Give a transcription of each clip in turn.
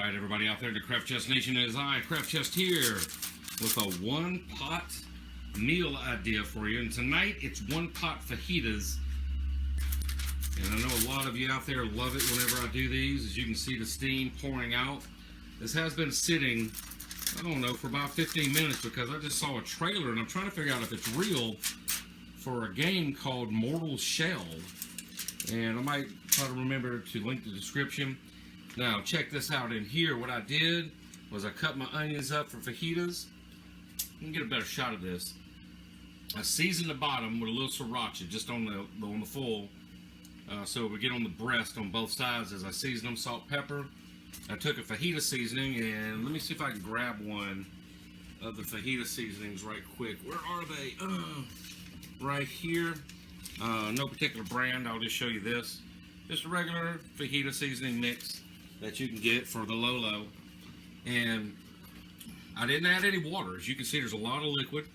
Alright, everybody out there in the craftchest nation, it is I, craftchest, here with a one-pot meal idea for you. And tonight, it's one-pot fajitas. And I know a lot of you out there love it whenever I do these. As you can see, the steam pouring out. This has been sitting, I don't know, for about 15 minutes because I just saw a trailer and I'm trying to figure out if it's real for a game called Mortal Shell. And I might try to remember to link the description. Now, check this out. In here, what I did was I cut my onions up for fajitas. You can get a better shot of this. I seasoned the bottom with a little sriracha just on the full. So we get on the breast on both sides as I season them, salt, pepper. I took a fajita seasoning, and let me see if I can grab one of the fajita seasonings right quick. Where are they? Right here. No particular brand. I'll just show you this. Just a regular fajita seasoning mix that you can get for the Lolo. And I didn't add any water. As you can see, there's a lot of liquid.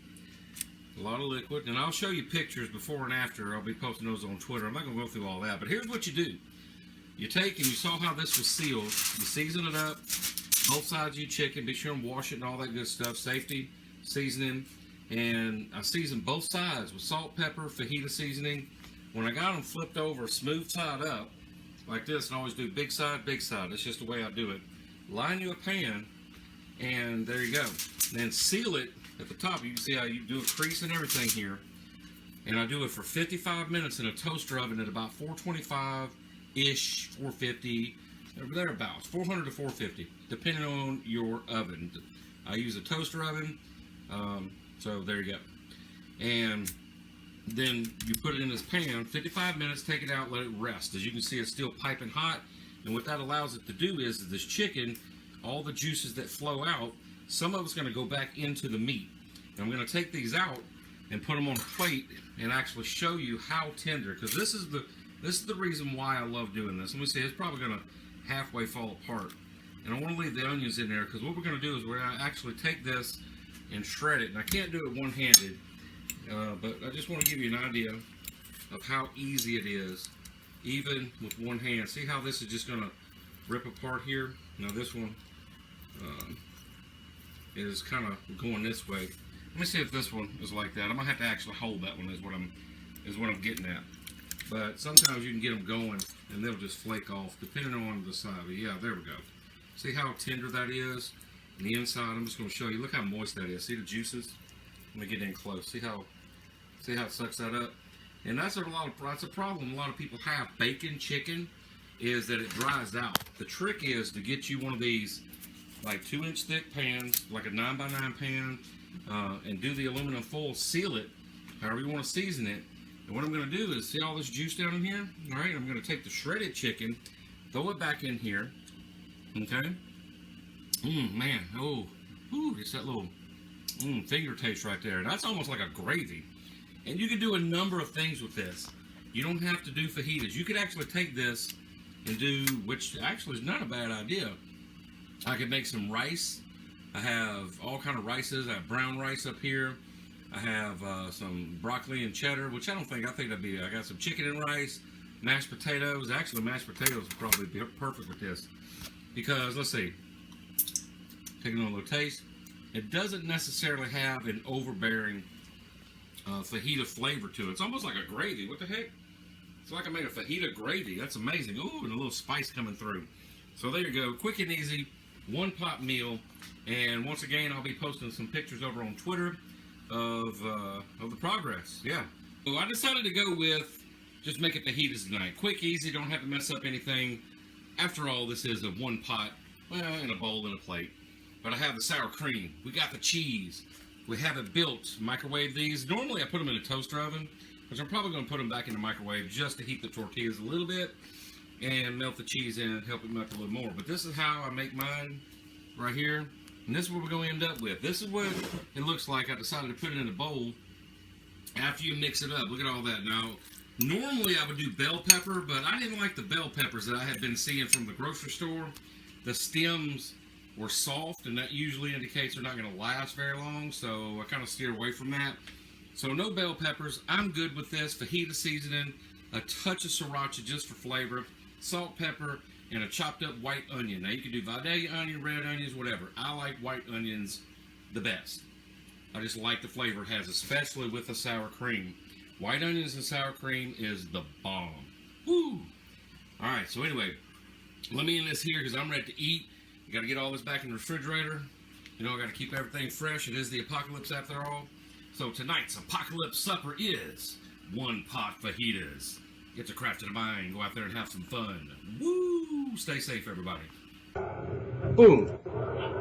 A lot of liquid. And I'll show you pictures before and after. I'll be posting those on Twitter. I'm not going to go through all that. But here's what you do. You take, and you saw how this was sealed. You season it up. Both sides of your chicken. Be sure and wash it and all that good stuff. Safety, seasoning. And I seasoned both sides with salt, pepper, fajita seasoning. When I got them flipped over, smooth side up, like this, and I always do big side, big side. That's just the way I do it. Line you a pan, and there you go. And then seal it at the top. You can see how you do a crease and everything here. And I do it for 55 minutes in a toaster oven at about 425-ish, 450, thereabouts, 400 to 450, depending on your oven. I use a toaster oven, so there you go. And then you put it in this pan, 55 minutes, take it out, let it rest. As you can see, it's still piping hot. And what that allows it to do is this chicken, all the juices that flow out, some of it's going to go back into the meat. And I'm going to take these out and put them on a plate and actually show you how tender, because this is the reason why I love doing this. Let me see, it's probably going to halfway fall apart. And I want to leave the onions in there because what we're going to do is we're going to actually take this and shred it. And I can't do it one-handed. But I just want to give you an idea of how easy it is, even with one hand. See how this is just going to rip apart here? Now this one is kind of going this way. Let me see if this one is like that. I'm gonna have to actually hold that one. Is what I'm getting at. But sometimes you can get them going and they'll just flake off depending on the side. But yeah, there we go. See how tender that is? And the inside, I'm just going to show you. Look how moist that is. See the juices? Let me get in close. See how it sucks that up? And that's a problem a lot of people have. Bacon, chicken, is that it dries out. The trick is to get you one of these like 2-inch thick pans, like a 9x9 pan, and do the aluminum foil, seal it, however you want to season it. And what I'm going to do is, see all this juice down in here? All right, I'm going to take the shredded chicken, throw it back in here, okay? Man, oh, ooh, it's that little finger taste right there. That's almost like a gravy. And you can do a number of things with this. You don't have to do fajitas. You could actually take this and do, which actually is not a bad idea. I could make some rice. I have all kind of rices. I have brown rice up here. I have some broccoli and cheddar, which I think that'd be, I got some chicken and rice, mashed potatoes. Actually, mashed potatoes would probably be perfect with this. Because, let's see, taking on a little taste. It doesn't necessarily have an overbearing fajita flavor to it. It's almost like a gravy. What the heck? It's like I made a fajita gravy. That's amazing. Ooh, and a little spice coming through. So there you go. Quick and easy, one-pot meal. And once again, I'll be posting some pictures over on Twitter of the progress. Yeah. So I decided to go with just making fajitas tonight. Quick, easy. Don't have to mess up anything. After all, this is a one-pot, well, in a bowl and a plate. But I have the sour cream. We got the cheese. We have it built. Microwave these. Normally I put them in a toaster oven, which I'm probably going to put them back in the microwave just to heat the tortillas a little bit and melt the cheese in and help it melt a little more. But this is how I make mine right here. And this is what we're going to end up with. This is what it looks like. I decided to put it in a bowl after you mix it up. Look at all that. Now, normally I would do bell pepper, but I didn't like the bell peppers that I had been seeing from the grocery store. The stems were soft, and that usually indicates they're not going to last very long, so I kind of steer away from that. So no bell peppers. I'm good with this. Fajita seasoning, a touch of sriracha just for flavor, salt, pepper, and a chopped up white onion. Now you can do Vidalia onion, red onions, whatever. I like white onions the best. I just like the flavor it has, especially with the sour cream. White onions and sour cream is the bomb. Woo! Alright, so anyway, let me end this here because I'm ready to eat. I gotta get all this back in the refrigerator. You know, I gotta keep everything fresh. It is the apocalypse after all. So tonight's apocalypse supper is 1 pot fajitas. Get your craft to the mind. Go out there and have some fun. Woo! Stay safe, everybody. Boom.